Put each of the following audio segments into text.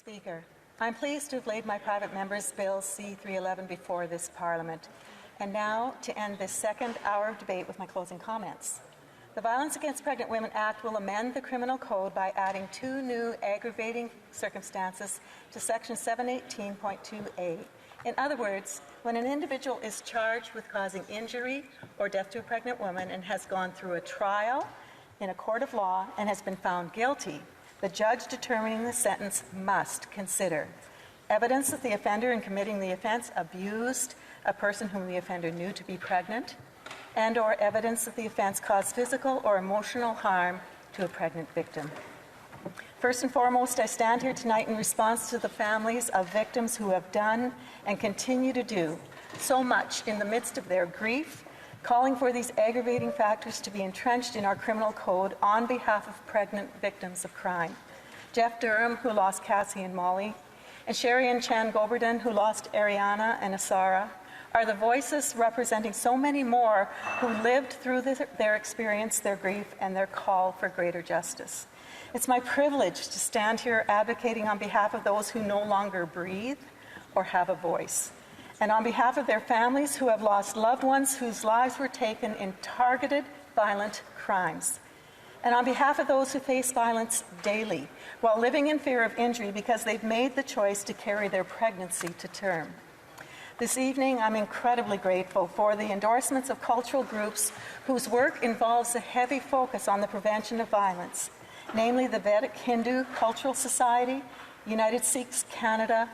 Speaker, I'm pleased to have laid my private member's Bill C-311 before this Parliament, and now to end this second hour of debate with my closing comments. The Violence Against Pregnant Women Act will amend the Criminal Code by adding 2 new aggravating circumstances to Section 718.2a. In other words, when an individual is charged with causing injury or death to a pregnant woman and has gone through a trial in a court of law and has been found guilty, the judge determining the sentence must consider evidence that the offender in committing the offense abused a person whom the offender knew to be pregnant, and/or evidence that the offense caused physical or emotional harm to a pregnant victim. First and foremost, I stand here tonight in response to the families of victims who have done and continue to do so much in the midst of their grief, calling for these aggravating factors to be entrenched in our criminal code on behalf of pregnant victims of crime. Jeff Durham, who lost Cassie and Molly, and Sherry and Chan Goberdon, who lost Ariana and Asara, are the voices representing so many more who lived through their experience, their grief, and their call for greater justice. It's my privilege to stand here advocating on behalf of those who no longer breathe or have a voice, and on behalf of their families who have lost loved ones whose lives were taken in targeted, violent crimes, and on behalf of those who face violence daily while living in fear of injury because they've made the choice to carry their pregnancy to term. This evening, I'm incredibly grateful for the endorsements of cultural groups whose work involves a heavy focus on the prevention of violence, namely the Vedic Hindu Cultural Society, United Sikhs Canada,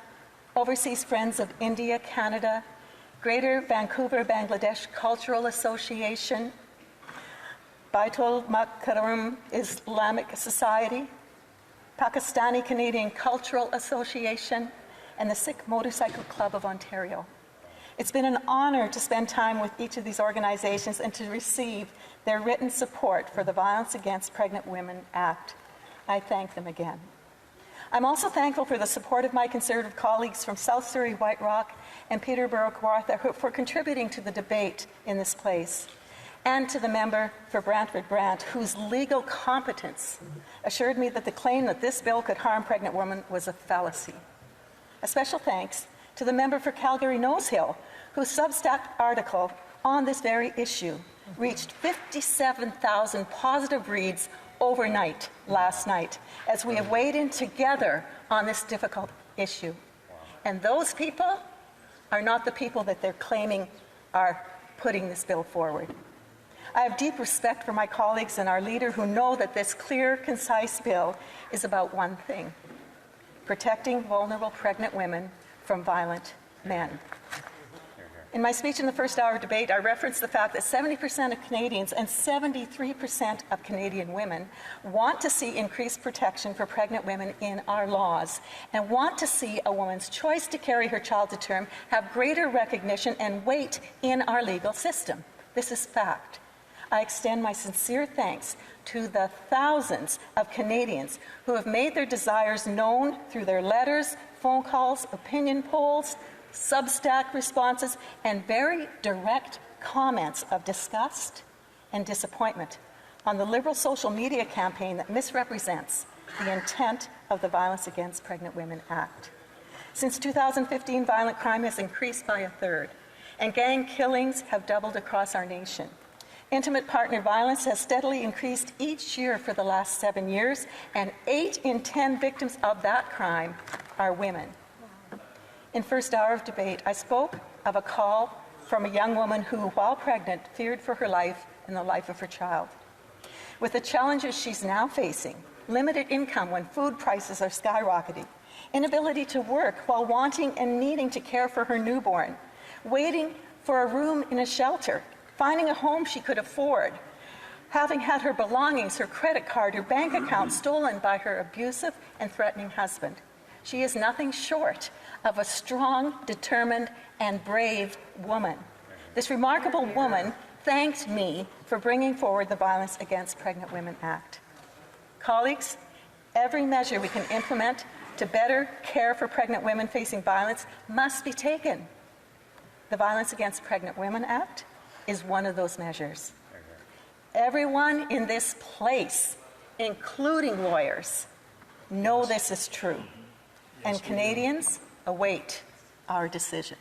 Overseas Friends of India Canada, Greater Vancouver Bangladesh Cultural Association, Baitul Makaram Islamic Society, Pakistani Canadian Cultural Association, and the Sikh Motorcycle Club of Ontario. It's been an honor to spend time with each of these organizations and to receive their written support for the Violence Against Pregnant Women Act. I thank them again. I'm also thankful for the support of my Conservative colleagues from South Surrey, White Rock, and Peterborough, Kawartha for contributing to the debate in this place, and to the member for Brantford Brant, whose legal competence assured me that the claim that this bill could harm pregnant women was a fallacy. A special thanks to the member for Calgary Nose Hill, whose Substack article on this very issue reached 57,000 positive reads overnight last night as we have weighed in together on this difficult issue. And those people are not the people that they're claiming are putting this bill forward. I have deep respect for my colleagues and our leader who know that this clear, concise bill is about one thing: protecting vulnerable pregnant women from violent men. In my speech in the first hour of debate, I referenced the fact that 70% of Canadians and 73% of Canadian women want to see increased protection for pregnant women in our laws and want to see a woman's choice to carry her child to term have greater recognition and weight in our legal system. This is fact. I extend my sincere thanks to the thousands of Canadians who have made their desires known through their letters, phone calls, opinion polls, Substack responses, and very direct comments of disgust and disappointment on the Liberal social media campaign that misrepresents the intent of the Violence Against Pregnant Women Act. Since 2015, violent crime has increased by 1/3, and gang killings have doubled across our nation. Intimate partner violence has steadily increased each year for the last 7 years, and 8 in 10 victims of that crime are women. In first hour of debate, I spoke of a call from a young woman who, while pregnant, feared for her life and the life of her child. With the challenges she's now facing, limited income when food prices are skyrocketing, inability to work while wanting and needing to care for her newborn, waiting for a room in a shelter, finding a home she could afford, having had her belongings, her credit card, her bank account stolen by her abusive and threatening husband. She is nothing short of a strong, determined, and brave woman. This remarkable woman thanked me for bringing forward the Violence Against Pregnant Women Act. Colleagues, every measure we can implement to better care for pregnant women facing violence must be taken. The Violence Against Pregnant Women Act is one of those measures. Everyone in this place, including lawyers, know this is true. and Canadians await our decision.